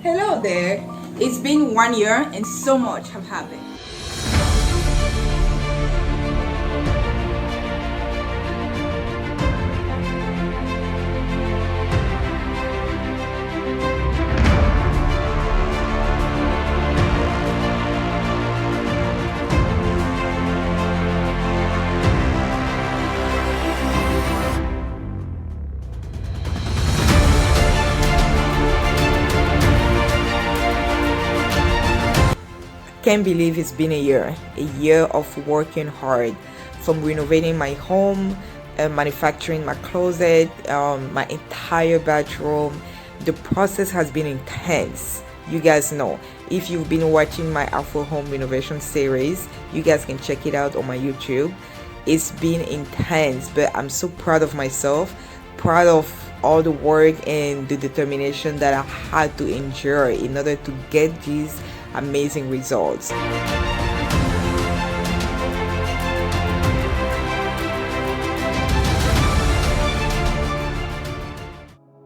Hello there. It's been 1 year and so much have happened. Can't believe it's been a year of working hard, from renovating my home, manufacturing my closet, my entire bathroom. The process has been intense. You guys know, if you've been watching my Afro home renovation series, you guys can check it out on my YouTube. It's been intense, but I'm so proud of myself, proud of all the work and the determination that I had to endure in order to get these amazing results.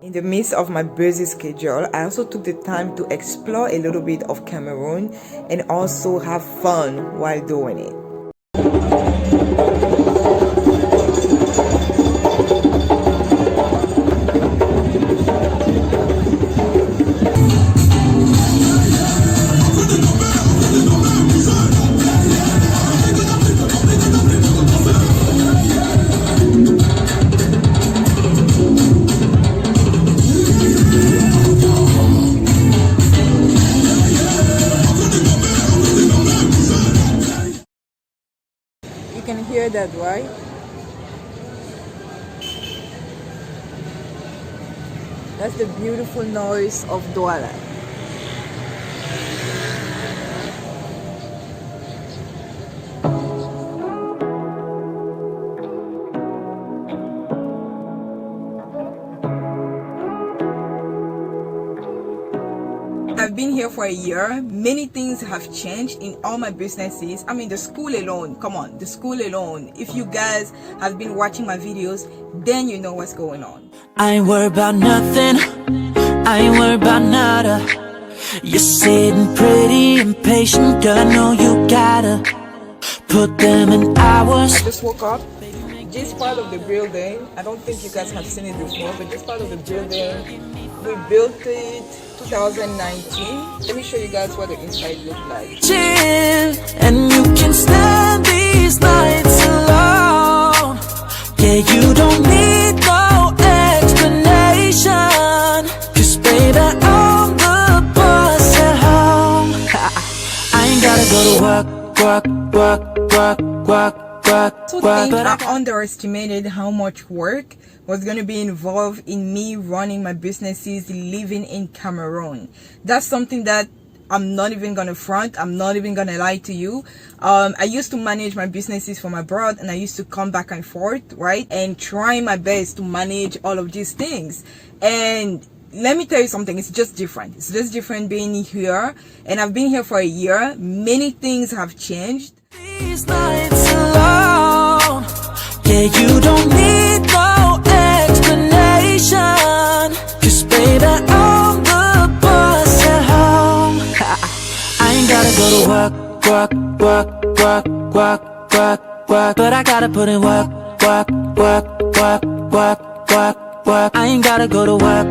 In the midst of my busy schedule, I also took the time to explore a little bit of Cameroon and also have fun while doing it. You can hear that, right? That's the beautiful noise of Douala. I've been here for a year. Many things have changed in all my businesses. I mean, the school alone, come on, the school alone. If you guys have been watching my videos, then you know what's going on. I ain't worried about nothing, I ain't worried about nada. You're sitting pretty impatient, girl, I know you gotta put them in hours. I just woke up. This part of the building, I don't think you guys have seen it before, but this part of the building, we built it 2019. Let me show you guys what the inside looks like. Chill, and you can stand these nights alone. Yeah, you don't need no explanation, 'cause baby, I'm the boss at home. I ain't gotta go to work. But I underestimated how much work was going to be involved in me running my businesses living in Cameroon. That's something that I'm not even gonna front. I'm not even gonna lie to you. I used to manage my businesses from abroad, and I used to come back and forth, right, and try my best to manage all of these things. And let me tell you something, it's just different. It's just different being here, and I've been here for a year. Many things have changed. These nights alone, yeah, you don't need no explanation, 'cause baby, I'm the boss at home. I ain't gotta go to work, but I gotta put in work. I ain't gotta go to work.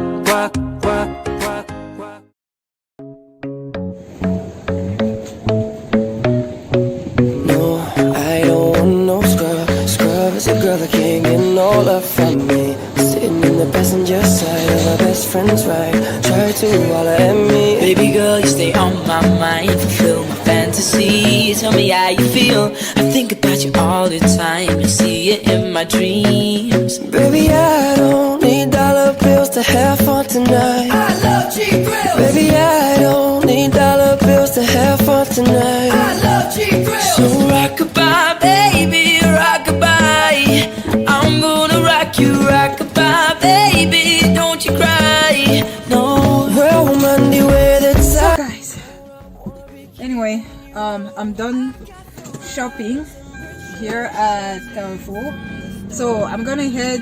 No, I don't want no scrub. Scrub is a girl that can't get no love from me. Sitting in the passenger side of our best friend's ride, try to holler at me. Baby girl, you stay on my mind, fulfill my fantasy. Tell me how you feel. I think about you all the time. You see it in my dreams. Baby, I don't need dollar bills to have fun tonight. I love cheap grills. Baby, I don't need dollar bills to have fun tonight. I love cheap grills. So rockabye, baby, rockabye. I'm gonna rock you, rockabye, baby. Don't you cry, no. Well, Monday, where the time. Guys, anyway, I'm done shopping here at Carrefour, so I'm gonna head.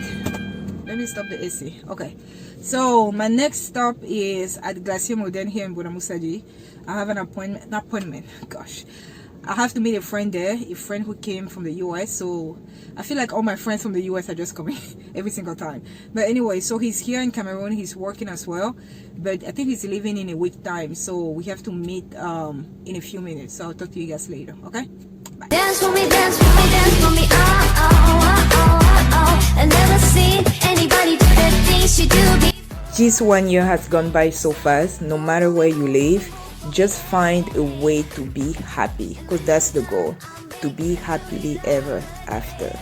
Let me stop the AC. Okay, So my next stop is at Glacier Modern here in Bonamoussadi. I have an appointment. Gosh, I have to meet a friend there, a friend who came from the US. So I feel like all my friends from the US are just coming every single time. But anyway, so he's here in Cameroon. He's working as well, but I think he's leaving in a week time. So we have to meet in a few minutes. So I'll talk to you guys later. Okay. Bye. Dance for me, dance for me, dance for me, oh, oh, oh, oh, oh. I never seen anybody do the things you do. This 1 year has gone by so fast. No matter where you live, just find a way to be happy, because that's the goal, to be happily ever after.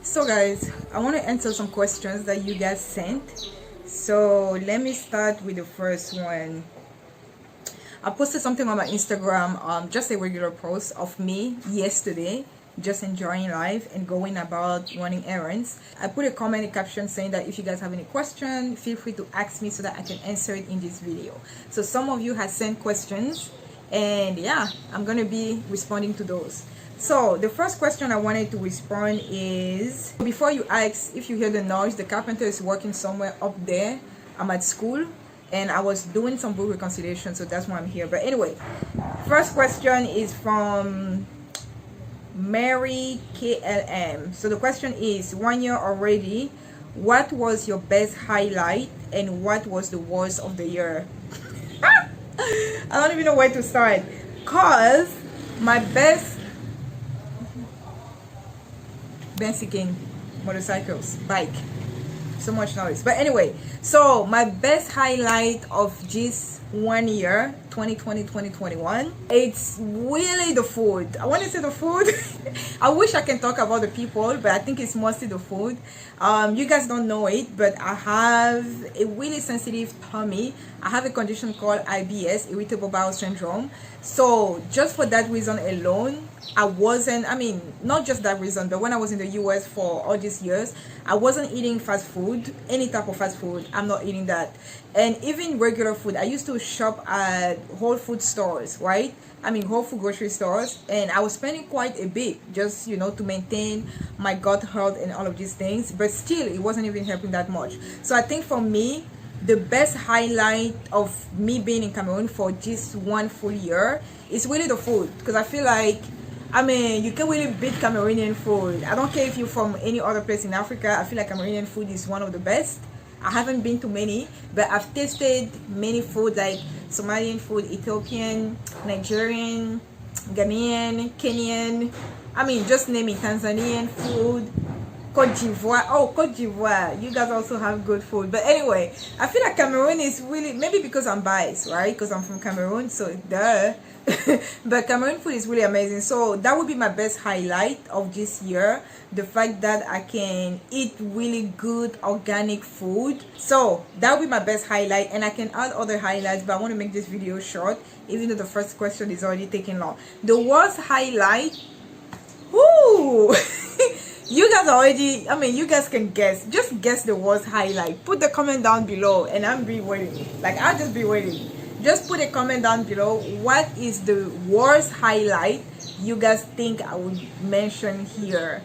So guys, I want to answer some questions that you guys sent. So let me start with the first one. I posted something on my Instagram, just a regular post of me yesterday, just enjoying life and going about running errands. I put a comment, a caption saying that if you guys have any question, feel free to ask me so that I can answer it in this video. So some of you have sent questions, and yeah, I'm gonna be responding to those. So the first question I wanted to respond is, before you ask if you hear the noise, the carpenter is working somewhere up there. I'm at school and I was doing some book reconciliation, so that's why I'm here. But anyway, first question is from Mary KLM. So the question is, 1 year already, what was your best highlight and what was the worst of the year? I don't even know where to start, cause my best Benziking motorcycles, bike, so much noise. But anyway, so my best highlight of this 1 year, 2020-2021, it's really the food. I want to say the food. I wish I can talk about the people, but I think it's mostly the food. You guys don't know it, but I have a really sensitive tummy. I have a condition called IBS, irritable bowel syndrome. So just for that reason alone, not just that reason, but when I was in the US for all these years, I wasn't eating fast food, any type of fast food. I'm not eating that. And even regular food, I used to shop at Whole Food stores, right? Whole Food grocery stores, and I was spending quite a bit just, to maintain my gut health and all of these things, but still it wasn't even helping that much. So I think for me, the best highlight of me being in Cameroon for this 1 full year is really the food, because I feel like you can really beat Cameroonian food. I don't care if you're from any other place in Africa. I feel like Cameroonian food is one of the best. I haven't been to many, but I've tasted many food like Somalian food, Ethiopian, Nigerian, Ghanaian, Kenyan, just name it, Tanzanian food, Côte d'Ivoire. Oh, Côte d'Ivoire, you guys also have good food. But anyway, I feel like Cameroon is really, maybe because I'm biased, right? Because I'm from Cameroon, so duh. But Cameroon food is really amazing. So that would be my best highlight of this year, the fact that I can eat really good organic food. So that would be my best highlight, and I can add other highlights, but I want to make this video short, even though the first question is already taking long. The worst highlight, whoo. You guys already, you guys can guess. Just guess the worst highlight. Put the comment down below, and I'll be waiting. I'll just be waiting. Just put a comment down below. What is the worst highlight you guys think I would mention here?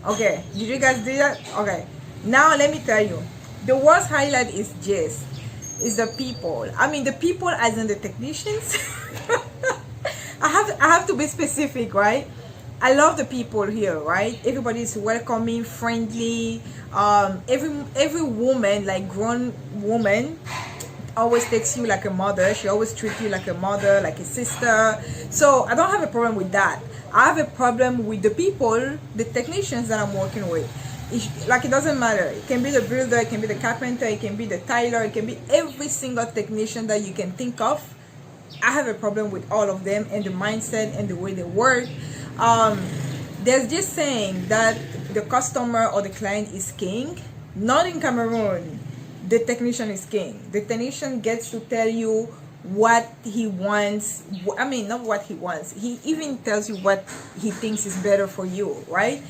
Okay, did you guys do that? Okay, now let me tell you. The worst highlight is the people. The people as in the technicians. I have to be specific, right? I love the people here, right? Everybody is welcoming, friendly. Every woman, like grown woman, always takes you like a mother. She always treats you like a mother, like a sister. So I don't have a problem with that. I have a problem with the people, the technicians that I'm working with. It doesn't matter. It can be the builder, it can be the carpenter, it can be the tiler, it can be every single technician that you can think of. I have a problem with all of them and the mindset and the way they work. There's this saying that the customer or the client is king. Not in Cameroon. The technician is king. The technician gets to tell you what he wants. Not what he wants. He even tells you what he thinks is better for you, right?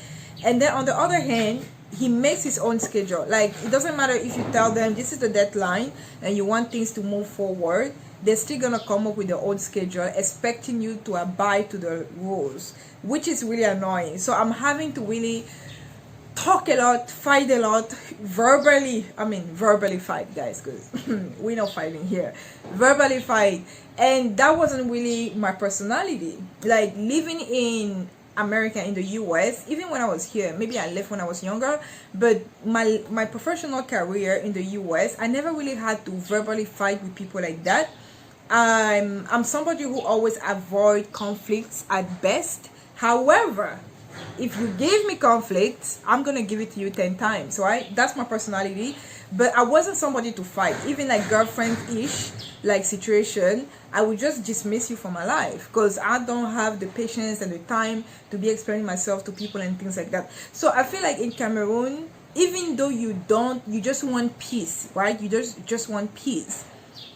And then on the other hand, he makes his own schedule. It doesn't matter if you tell them this is the deadline and you want things to move forward. They're still gonna come up with their own schedule, expecting you to abide to the rules, which is really annoying. So I'm having to really talk a lot, fight a lot, verbally fight, guys, because we're not fighting here, verbally fight. And that wasn't really my personality. Like living in America, in the US, even when I was here, maybe I left when I was younger, but my professional career in the US, I never really had to verbally fight with people like that. I'm somebody who always avoid conflicts at best. However, if you give me conflict, I'm gonna give it to you 10 times, right? That's my personality. But I wasn't somebody to fight. Even like girlfriend-ish like situation, I would just dismiss you from my life because I don't have the patience and the time to be explaining myself to people and things like that. So I feel like in Cameroon, even though you just want peace, right? You just want peace.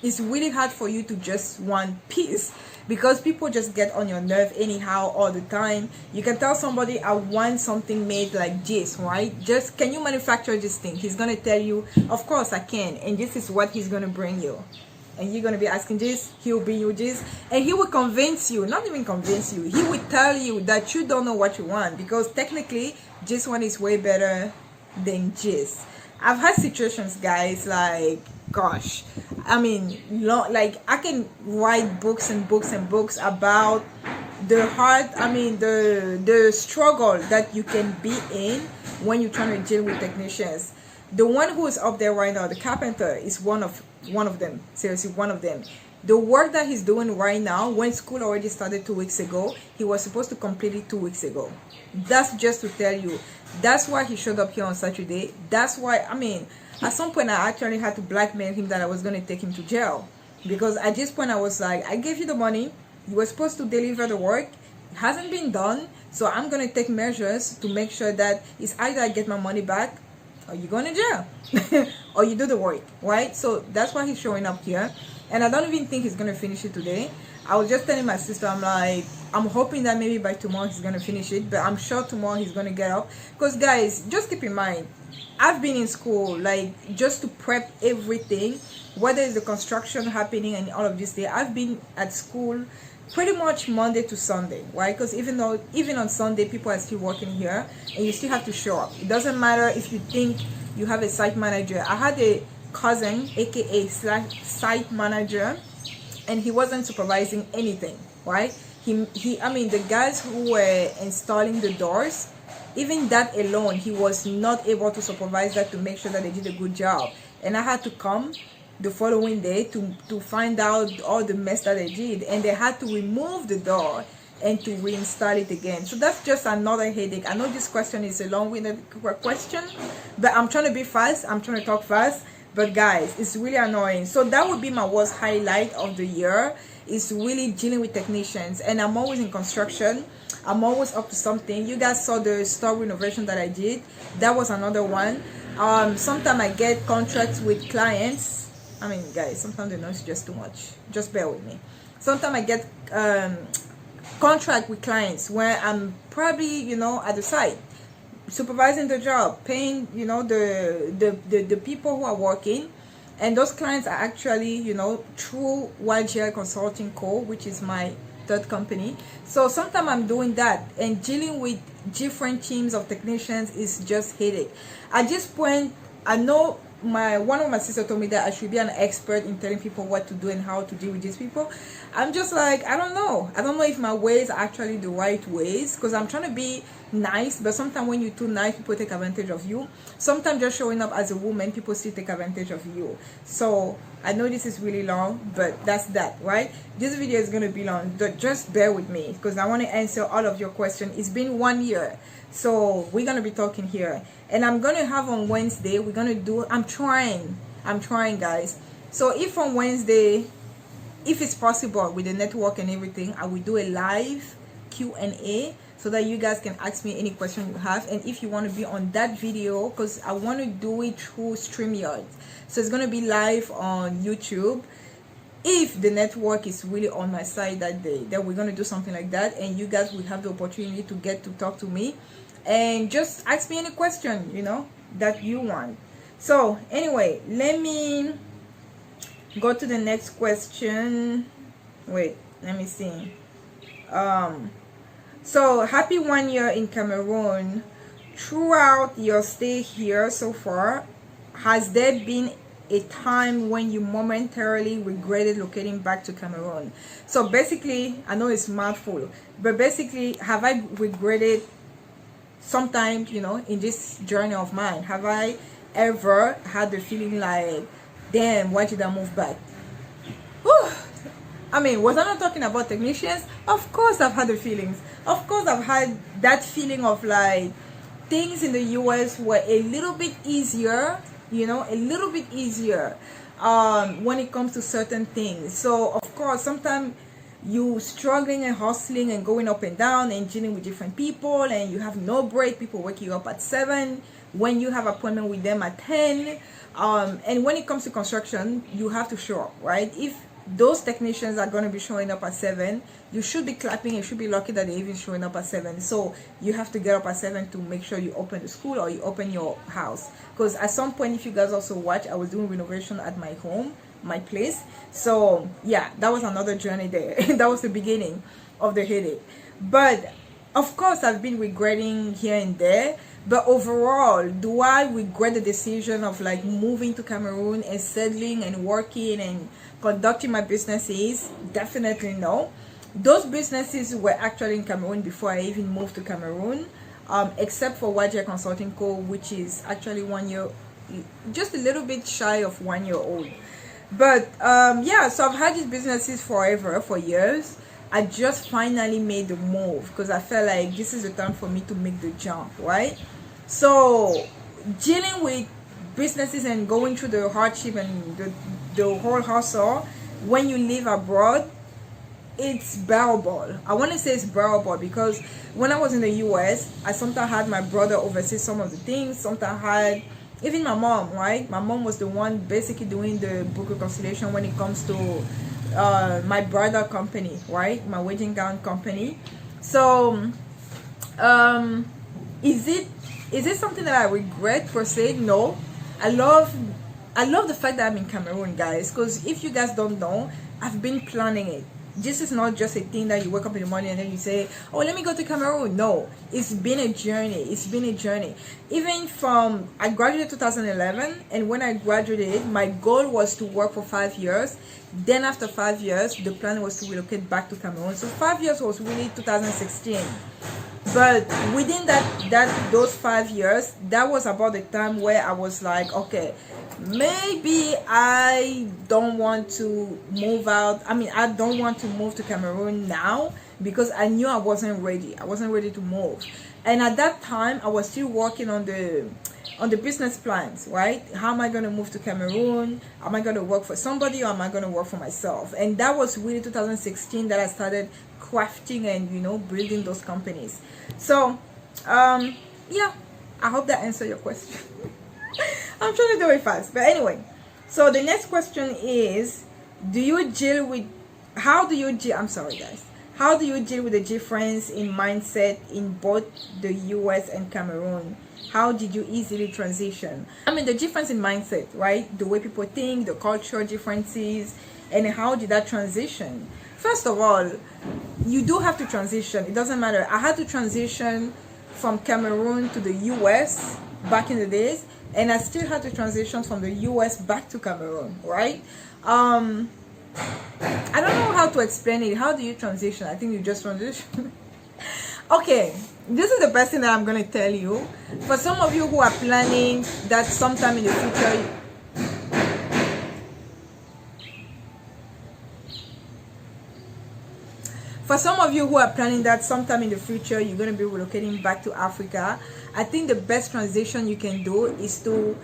It's really hard for you to just want peace because people just get on your nerve anyhow all the time. You can tell somebody, I want something made like this, right? Just, can you manufacture this thing? He's gonna tell you, of course I can, and this is what he's gonna bring you. And you're gonna be asking this, he'll bring you this, and he will convince you, not even convince you, he will tell you that you don't know what you want because technically this one is way better than this. I've had situations, guys, like, gosh, I mean, like I can write books and books and books about the hard, the struggle that you can be in when you're trying to deal with technicians. The one who is up there right now, the carpenter, is one of them. Seriously, one of them. The work that he's doing right now, when school already started 2 weeks ago, he was supposed to complete it 2 weeks ago. That's just to tell you. That's why he showed up here on Saturday. That's why, at some point I actually had to blackmail him that I was going to take him to jail. Because at this point I was like, I gave you the money. You were supposed to deliver the work. It hasn't been done. So I'm going to take measures to make sure that it's either I get my money back or you go to jail. Or you do the work, right? So that's why he's showing up here. And I don't even think he's going to finish it today. I was just telling my sister, I'm like, I'm hoping that maybe by tomorrow he's going to finish it. But I'm sure tomorrow he's going to get up. Because guys, just keep in mind, I've been in school, like, just to prep everything. Whether it's the construction happening and all of this day, I've been at school pretty much Monday to Sunday, right? Because even on Sunday, people are still working here. And you still have to show up. It doesn't matter if you think you have a site manager. I had a cousin, aka site manager, and he wasn't supervising anything, right? The guys who were installing the doors, even that alone, he was not able to supervise that to make sure that they did a good job. And I had to come the following day to find out all the mess that they did, and they had to remove the door and to reinstall it again. So that's just another headache. I know this question is a long-winded question, but I'm trying to be fast. I'm trying to talk fast. But guys, it's really annoying. So that would be my worst highlight of the year, is really dealing with technicians. And I'm always in construction. I'm always up to something. You guys saw the store renovation that I did. That was another one. Sometimes I get contracts with clients. Guys, sometimes the noise is just too much. Just bear with me. Sometimes I get contract with clients where I'm probably, at the site, supervising the job, paying, the people who are working, and those clients are actually, through YGI Consulting Co., which is my third company. So sometimes I'm doing that, and dealing with different teams of technicians is just headache. At this point, I know one of my sisters told me that I should be an expert in telling people what to do and how to deal with these people. I'm just like, I don't know if my ways are actually the right ways, because I'm trying to be nice, but sometimes when you're too nice, people take advantage of you. Sometimes just showing up as a woman, people still take advantage of you. So I know this is really long, but that's that, right? This video is going to be long, but just bear with me because I want to answer all of your questions. It's been 1 year, so we're going to be talking here. And I'm going to have on Wednesday, we're going to do, I'm trying guys. So if on Wednesday, if it's possible with the network and everything, I will do a live Q&A so that you guys can ask me any question you have. And if you want to be on that video, because I want to do it through StreamYard, so it's going to be live on YouTube. If the network is really on my side that day, then we're going to do something like that, and you guys will have the opportunity to get to talk to me and just ask me any question, that you want. So anyway, let me go to the next question. Wait, let me see. So happy 1 year in Cameroon. throughout your stay here so far, has there been a time when you momentarily regretted locating back to Cameroon? So basically, I know it's mouthful, but basically, have I regretted sometime, you know, in this journey of mine? Have I ever had the feeling like, damn, why did I move back? Whew. I mean, was I not talking about technicians? Of course I've had the feelings. Of course I've had that feeling of like, things in the US were a little bit easier, you know, a little bit easier when it comes to certain things. So of course, sometimes you struggling and hustling and going up and down and dealing with different people, and you have no break. People wake you up at 7 when you have appointment with them at 10. And when it comes to construction, you have to show up, right? If those technicians are going to be showing up at 7, you should be clapping. You should be lucky that they're even showing up at 7. So you have to get up at 7 to make sure you open the school or you open your house. Because at some point, if you guys also watch, I was doing renovation at my home, my place. So yeah, that was another journey there. That was the beginning of the headache. But of course, I've been regretting here and there. But overall, do I regret the decision of like moving to Cameroon and settling and working and conducting my businesses? Definitely no. Those businesses were actually in Cameroon before I even moved to Cameroon, except for YJ Consulting Co., which is actually 1 year, just a little bit shy of 1 year old. But yeah, so I've had these businesses forever, for years. I just finally made the move because I felt like this is the time for me to make the jump, right? So dealing with businesses and going through the hardship and the whole hustle when you live abroad, it's bearable. I want to say it's bearable because when I was in the US, I sometimes had my brother oversee some of the things. Sometimes had even my mom, right? My mom was the one basically doing the book reconciliation when it comes to my bridal company, right? My wedding gown company. So is it something that I regret per se? No. I love the fact that I'm in Cameroon, guys, because if you guys don't know, I've been planning it. This is not just a thing that you wake up in the morning and then you say, oh, let me go to Cameroon. No, it's been a journey. It's been a journey. Even from, I graduated 2011, and when I graduated, my goal was to work for 5 years. Then after 5 years, the plan was to relocate back to Cameroon. So 5 years was really 2016. But within those 5 years, that was about the time where I was like, okay, maybe I don't want to move out. I mean, I don't want to move to Cameroon now because I knew I wasn't ready. I wasn't ready to move. And at that time, I was still working on the business plans, right? How am I going to move to Cameroon? Am I going to work for somebody or am I going to work for myself? And that was really 2016 that I started crafting and, you know, building those companies. So, yeah, I hope that answered your question. I'm trying to do it fast. But anyway, so the next question is, how do you deal with the difference in mindset in both the US and Cameroon? How did you easily transition? I mean, the difference in mindset, right? The way people think, the cultural differences, and how did that transition? First of all, you do have to transition. It doesn't matter. I had to transition from Cameroon to the US back in the days, and I still had to transition from the US back to Cameroon, right? I don't know how to explain it. How do you transition? I think you just transition. Okay, this is the best thing that I'm going to tell you. For some of you who are planning that sometime in the future, you're going to be relocating back to Africa, I think the best transition you can do is to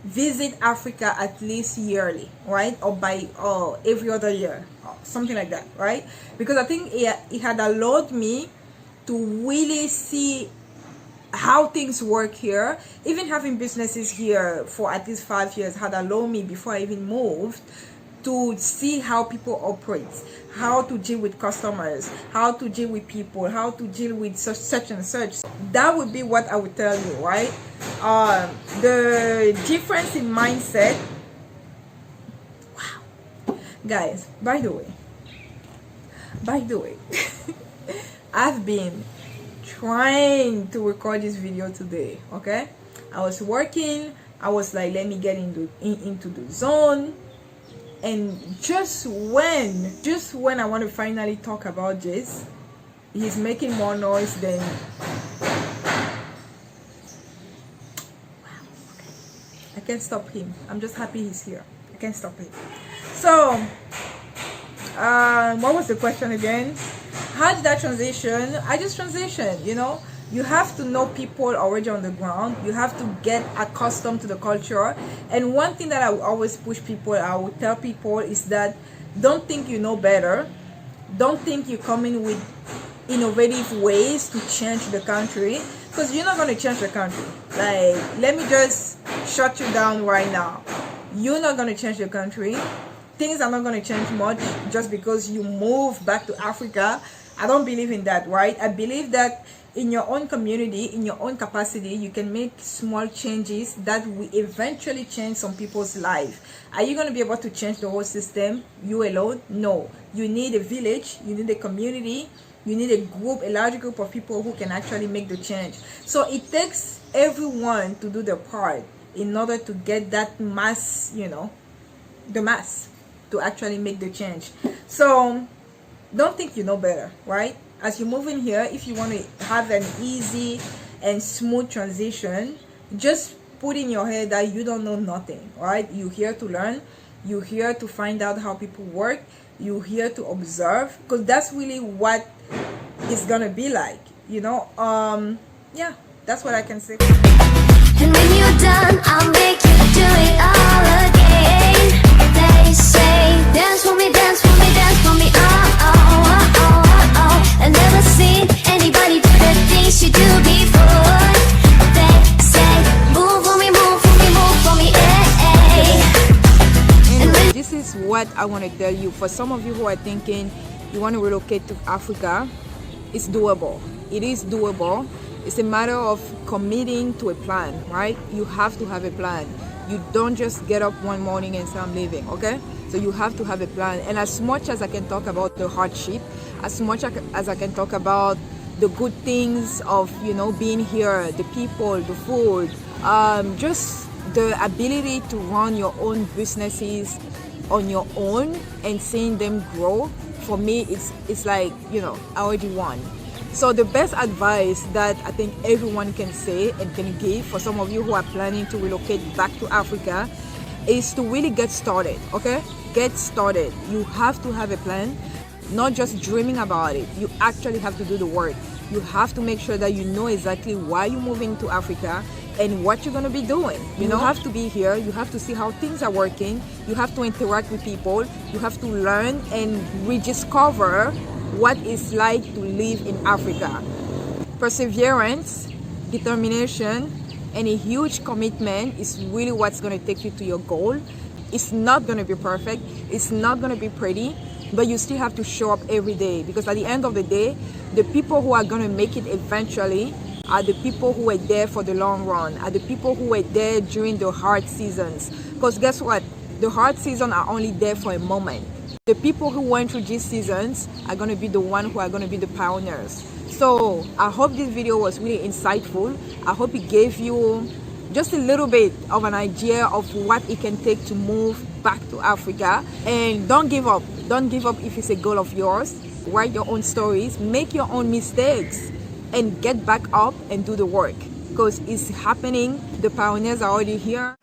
visit Africa at least yearly, right? Or every other year, something like that, right? Because I think it had allowed me to really see how things work here. Even having businesses here for at least 5 years had allowed me, before I even moved, to see how people operate, how to deal with customers, how to deal with people, how to deal with such and such. That would be what I would tell you, right? The difference in mindset. Wow. Guys, by the way, I've been trying to record this video today, okay? I was working, I was like, let me get into the zone. And just when I want to finally talk about this, he's making more noise than... I can't stop him. I'm just happy he's here. I can't stop him. So, what was the question again? How did I transition? I just transitioned, you know. You have to know people already on the ground. You have to get accustomed to the culture. And one thing that I will always push people, I will tell people, is that don't think you know better. Don't think you're coming with innovative ways to change the country, because you're not going to change the country. Like, let me just shut you down right now. You're not going to change the country. Things are not going to change much just because you move back to Africa. I don't believe in that, right? I believe that in your own community, in your own capacity, you can make small changes that will eventually change some people's life. Are you going to be able to change the whole system, you alone? No. You need a village, you need a community, you need a group, a large group of people who can actually make the change. So it takes everyone to do their part in order to get that mass, you know, the mass to actually make the change. So don't think you know better, right? As you move in here, if you want to have an easy and smooth transition, just put in your head that you don't know nothing, right? You're here to learn. You're here to find out how people work. You're here to observe, because that's really what it's gonna be like, you know. Yeah, that's what I can say. And when you're done, I'll make you do it all again. They say, dance for me, dance for me, dance for me, oh, oh, oh, oh, oh, oh. I've never seen anybody do the things you do before. They say, move for me, move for me, move for me, Anyway, this is what I want to tell you. For some of you who are thinking you want to relocate to Africa, it's doable. It is doable. It's a matter of committing to a plan, right? You have to have a plan. You don't just get up one morning and say, I'm leaving, okay? So you have to have a plan. And as much as I can talk about the hardship, as much as I can talk about the good things of, you know, being here, the people, the food, just the ability to run your own businesses on your own and seeing them grow, for me, it's like, you know, I already won. So the best advice that I think everyone can say and can give for some of you who are planning to relocate back to Africa is to really get started, okay? Get started. You have to have a plan, not just dreaming about it. You actually have to do the work. You have to make sure that you know exactly why you're moving to Africa and what you're going to be doing. You have to be here. You have to see how things are working. You have to interact with people. You have to learn and rediscover what it's like to live in Africa. Perseverance, determination, and a huge commitment is really what's going to take you to your goal. It's not going to be perfect. It's not going to be pretty, but you still have to show up every day, because at the end of the day, the people who are going to make it eventually are the people who are there for the long run, are the people who are there during the hard seasons. Because guess what? The hard seasons are only there for a moment. The people who went through these seasons are going to be the ones who are going to be the pioneers. So I hope this video was really insightful. I hope it gave you just a little bit of an idea of what it can take to move back to Africa. And don't give up. Don't give up if it's a goal of yours. Write your own stories, make your own mistakes, and get back up and do the work, because it's happening. The pioneers are already here.